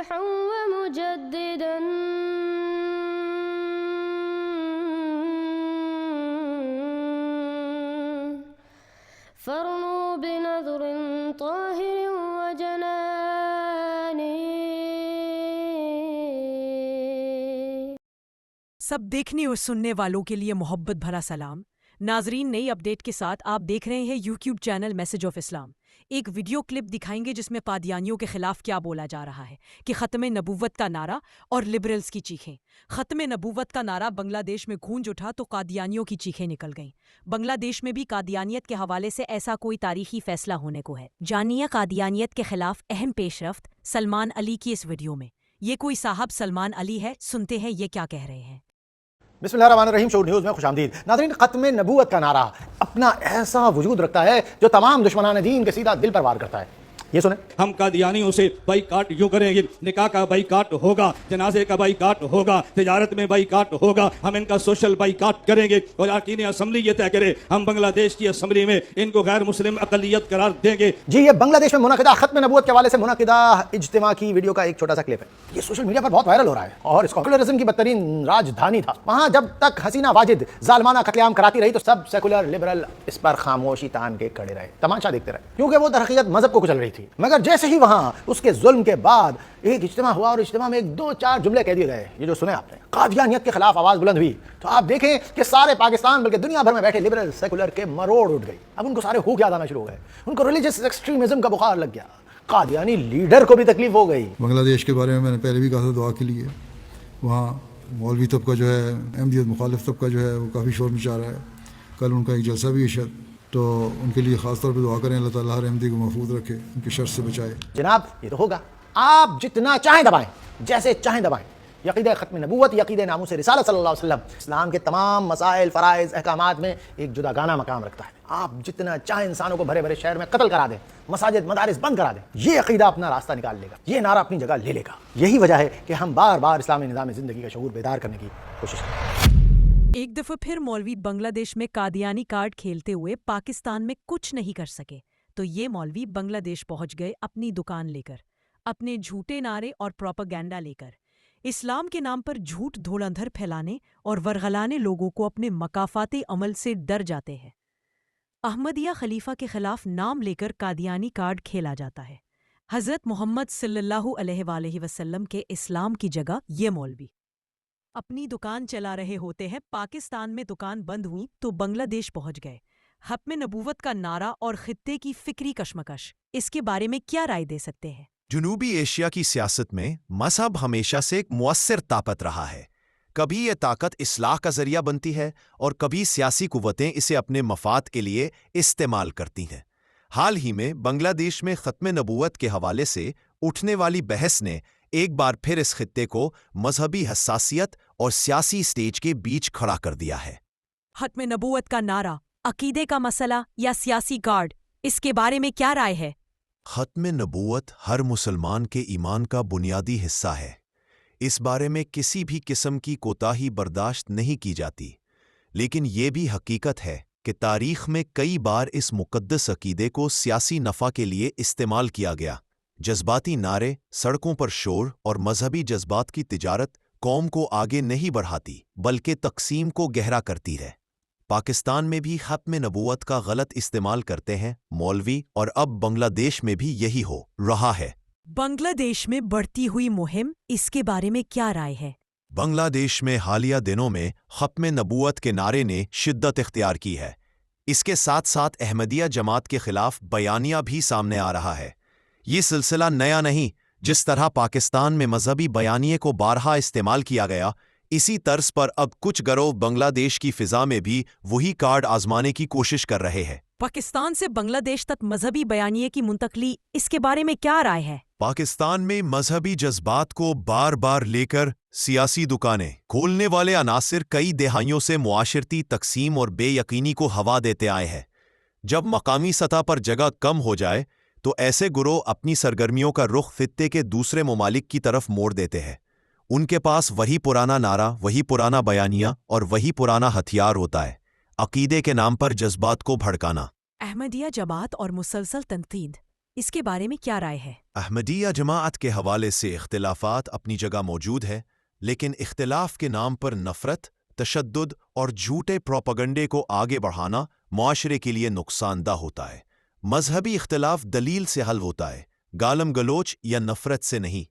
صالحا ومجددا فارنوا بنظر طاهر وجنان. سب دیکھنے اور سننے والوں کے لیے محبت بھرا سلام. ناظرین، نئی اپڈیٹ کے ساتھ آپ دیکھ رہے ہیں یوٹیوب چینل میسج آف اسلام. ایک ویڈیو کلپ دکھائیں گے جس میں قادیانیوں کے خلاف کیا بولا جا رہا ہے کہ ختم نبوت کا نعرہ اور لبرلز کی چیخیں. ختم نبوت کا نعرہ بنگلہ دیش میں گونج اٹھا تو قادیانیوں کی چیخیں نکل گئیں. بنگلہ دیش میں بھی قادیانیت کے حوالے سے ایسا کوئی تاریخی فیصلہ ہونے کو ہے. جانیے قادیانیت کے خلاف اہم پیش رفت سلمان علی کی اس ویڈیو میں. یہ کوئی صاحب سلمان علی ہے، سنتے ہیں یہ کیا کہہ رہے ہیں. بسم اللہ الرحمن الرحیم. شعور نیوز میں خوش آمدید. ناظرین، ختم نبوت کا نعرہ اپنا ایسا وجود رکھتا ہے جو تمام دشمنان دین کے سیدھا دل پر وار کرتا ہے. یہ سنیں. ہم قادیانیوں سے بائیکاٹ یوں کریں گے، نکاح کا بائیکاٹ ہوگا، جنازے کا بائیکاٹ ہوگا، تجارت میں بائیکاٹ ہوگا، ہم ان کا سوشل بائیکاٹ کریں گے. اور اراکین اسمبلی یہ طے کرے ہم بنگلہ دیش کی اسمبلی میں ان کو غیر مسلم اقلیت قرار دیں گے. جی، یہ بنگلہ دیش میں منعقدہ ختم نبوت کے حوالے سے منعقدہ اجتماع کی ویڈیو کا ایک چھوٹا سا کلپ ہے. یہ سوشل میڈیا پر بہت وائرل ہو رہا ہے اور اس سیکولرزم کی بدترین راجدھانی تھا. وہاں جب تک حسینہ واجد ظالمانہ قتل عام کراتی رہی تو سب سیکولر لبرل اس پر خاموشی تان کے کھڑے رہے، تماشا دیکھتے رہے، کیونکہ وہ در حقیقت مذہب کو کچل رہی تھی. مگر جیسے ہی وہاں اس کے ظلم کے بعد ایک اجتماع ہوا اور اجتماع میں ایک دو چار جملے کہہ دیے گئے، یہ جو سنے آپ نے، قادیانیت کے خلاف آواز بلند ہوئی، تو آپ دیکھیں کہ سارے پاکستان بلکہ دنیا بھر میں بیٹھے لبرل سیکولر کے مروڑ اٹھ گئی. اب ان کو سارے ہوک یاد آنا شروع ہو گئے، ان کو ریلیجس ایکسٹریمزم کا بخار لگ گیا. قادیانی لیڈر کو بھی تکلیف ہو گئی. بنگلہ دیش کے بارے میں نے پہلے بھی کہا تھا دعا کے لیے. وہاں مولوی طبقہ جو ہے، احمدیت مخالف طبقہ جو ہے، وہ کافی شور مچا رہا ہے. کل ان کا ایک جلسہ بھی ہے شاید، تو ان کے لیے خاص طور پہ دعا کریں، اللہ تعالیٰ ہر احمدی کو محفوظ رکھے، ان کی شر سے بچائے. جناب، یہ تو ہوگا، آپ جتنا چاہیں دبائیں، جیسے چاہیں دبائیں. عقیدہ ختم نبوت، عقیدہ ناموس رسالت صلی اللہ علیہ وسلم اسلام کے تمام مسائل، فرائض، احکامات میں ایک جدا گانا مقام رکھتا ہے. آپ جتنا چاہیں انسانوں کو بھرے بھرے شہر میں قتل کرا دیں، مساجد مدارس بند کرا دیں، یہ عقیدہ اپنا راستہ نکال لے گا، یہ نعرہ اپنی جگہ لے لے گا. یہی وجہ ہے کہ ہم بار بار اسلامی نظام زندگی کا شعور بیدار کرنے کی کوشش کریں. ایک دفعہ پھر مولوی بنگلہ دیش میں قادیانی کارڈ کھیلتے ہوئے پاکستان میں کچھ نہیں کر سکے تو یہ مولوی بنگلہ دیش پہنچ گئے اپنی دکان لے کر، اپنے جھوٹے نعرے اور پروپیگنڈا لے کر، اسلام کے نام پر جھوٹ دھول اندھر پھیلانے اور ورغلانے لوگوں کو اپنے مکافاتی عمل سے ڈر جاتے ہیں. احمدیہ خلیفہ کے خلاف نام لے کر قادیانی کارڈ کھیلا جاتا ہے. حضرت محمد صلی اللہ علیہ وآلہ وسلم کے اسلام کی جگہ یہ مولوی اپنی دکان چلا رہے ہوتے ہیں. پاکستان میں دکان بند ہوئی تو بنگلہ دیش پہنچ گئے. ختم نبوت کا نعرہ اور خطے کی فکری کشمکش، اس کے بارے میں کیا رائے دے سکتے ہیں؟ جنوبی ایشیا کی سیاست میں مذہب ہمیشہ سے ایک مؤثر طاقت رہا ہے. کبھی یہ طاقت اصلاح کا ذریعہ بنتی ہے اور کبھی سیاسی قوتیں اسے اپنے مفاد کے لیے استعمال کرتی ہیں. حال ہی میں بنگلہ دیش میں ختم نبوت کے حوالے سے اٹھنے والی بحث نے ایک بار پھر اس خطے کو مذہبی حساسیت اور سیاسی سٹیج کے بیچ کھڑا کر دیا ہے. ختم نبوت کا نعرہ عقیدے کا مسئلہ یا سیاسی کارڈ، اس کے بارے میں کیا رائے ہے؟ ختم نبوت ہر مسلمان کے ایمان کا بنیادی حصہ ہے. اس بارے میں کسی بھی قسم کی کوتاہی برداشت نہیں کی جاتی. لیکن یہ بھی حقیقت ہے کہ تاریخ میں کئی بار اس مقدس عقیدے کو سیاسی نفع کے لیے استعمال کیا گیا. جذباتی نعرے، سڑکوں پر شور اور مذہبی جذبات کی تجارت قوم کو آگے نہیں بڑھاتی بلکہ تقسیم کو گہرا کرتی ہے. پاکستان میں بھی ختم نبوت کا غلط استعمال کرتے ہیں مولوی، اور اب بنگلہ دیش میں بھی یہی ہو رہا ہے. بنگلہ دیش میں بڑھتی ہوئی مہم، اس کے بارے میں کیا رائے ہے؟ بنگلہ دیش میں حالیہ دنوں میں ختم نبوت کے نعرے نے شدت اختیار کی ہے. اس کے ساتھ ساتھ احمدیہ جماعت کے خلاف بیانیہ بھی سامنے آ رہا ہے. یہ سلسلہ نیا نہیں. جس طرح پاکستان میں مذہبی بیانیے کو بارہا استعمال کیا گیا، اسی طرز پر اب کچھ گروہ بنگلہ دیش کی فضا میں بھی وہی کارڈ آزمانے کی کوشش کر رہے ہیں. پاکستان سے بنگلہ دیش تک مذہبی بیانیے کی منتقلی، اس کے بارے میں کیا رائے ہے؟ پاکستان میں مذہبی جذبات کو بار بار لے کر سیاسی دکانیں کھولنے والے عناصر کئی دہائیوں سے معاشرتی تقسیم اور بے یقینی کو ہوا دیتے آئے ہیں. جب مقامی سطح پر جگہ کم ہو جائے تو ایسے گروہ اپنی سرگرمیوں کا رخ خطے کے دوسرے ممالک کی طرف موڑ دیتے ہیں. ان کے پاس وہی پرانا نعرہ، وہی پرانا بیانیہ اور وہی پرانا ہتھیار ہوتا ہے، عقیدے کے نام پر جذبات کو بھڑکانا. احمدیہ جماعت اور مسلسل تنقید، اس کے بارے میں کیا رائے ہے؟ احمدیہ جماعت کے حوالے سے اختلافات اپنی جگہ موجود ہے، لیکن اختلاف کے نام پر نفرت، تشدد اور جھوٹے پروپیگنڈے کو آگے بڑھانا معاشرے کے لیے نقصان دہ ہوتا ہے۔ مذہبی اختلاف دلیل سے حل ہوتا ہے، گالم گلوچ یا نفرت سے نہیں۔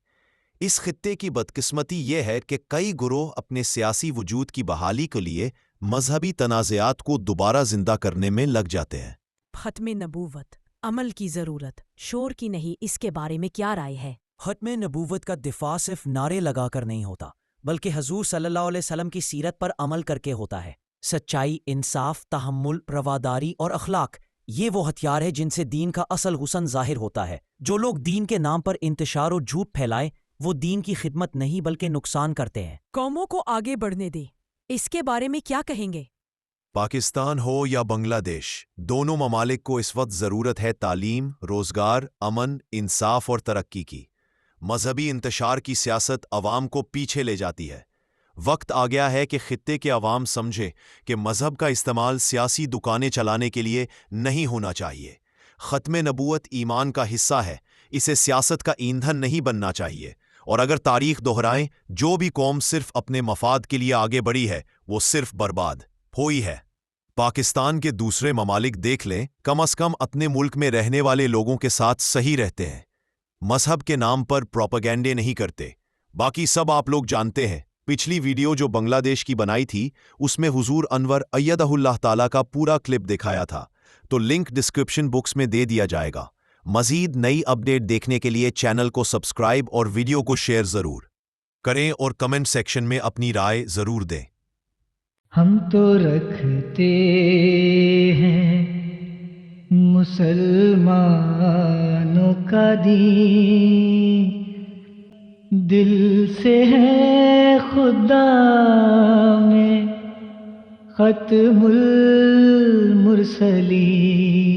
اس خطے کی بدقسمتی یہ ہے کہ کئی گروہ اپنے سیاسی وجود کی بحالی کے لیے مذہبی تنازعات کو دوبارہ زندہ کرنے میں لگ جاتے ہیں۔ ختم نبوت، عمل کی ضرورت، شور کی نہیں، اس کے بارے میں کیا رائے ہے؟ ختم نبوت کا دفاع صرف نعرے لگا کر نہیں ہوتا، بلکہ حضور صلی اللہ علیہ وسلم کی سیرت پر عمل کر کے ہوتا ہے۔ سچائی، انصاف، تحمل، رواداری اور اخلاق، یہ وہ ہتھیار ہے جن سے دین کا اصل حسن ظاہر ہوتا ہے۔ جو لوگ دین کے نام پر انتشار و جھوٹ پھیلائیں، وہ دین کی خدمت نہیں بلکہ نقصان کرتے ہیں۔ قوموں کو آگے بڑھنے دیں، اس کے بارے میں کیا کہیں گے؟ پاکستان ہو یا بنگلہ دیش، دونوں ممالک کو اس وقت ضرورت ہے تعلیم، روزگار، امن، انصاف اور ترقی کی۔ مذہبی انتشار کی سیاست عوام کو پیچھے لے جاتی ہے۔ وقت آ گیا ہے کہ خطے کے عوام سمجھیں کہ مذہب کا استعمال سیاسی دکانیں چلانے کے لیے نہیں ہونا چاہیے۔ ختم نبوت ایمان کا حصہ ہے، اسے سیاست کا ایندھن نہیں بننا چاہیے، اور اگر تاریخ دہرائیں، جو بھی قوم صرف اپنے مفاد کے لیے آگے بڑھی ہے وہ صرف برباد ہوئی ہے۔ پاکستان کے دوسرے ممالک دیکھ لیں، کم از کم اپنے ملک میں رہنے والے لوگوں کے ساتھ صحیح رہتے ہیں، مذہب کے نام پر پروپیگنڈے نہیں کرتے۔ باقی سب آپ لوگ جانتے ہیں۔ پچھلی ویڈیو جو بنگلہ دیش کی بنائی تھی، اس میں حضور انور ایدہ اللہ تعالیٰ کا پورا کلپ دکھایا تھا، تو لنک ڈسکرپشن باکس میں دے دیا جائے گا۔ مزید نئی اپڈیٹ دیکھنے کے لیے چینل کو سبسکرائب اور ویڈیو کو شیئر ضرور کریں اور کمنٹ سیکشن میں اپنی رائے ضرور دیں۔ ہم تو رکھتے ہیں مسلمانوں کا دین، دل سے ہے خدا میں ختم المرسلین۔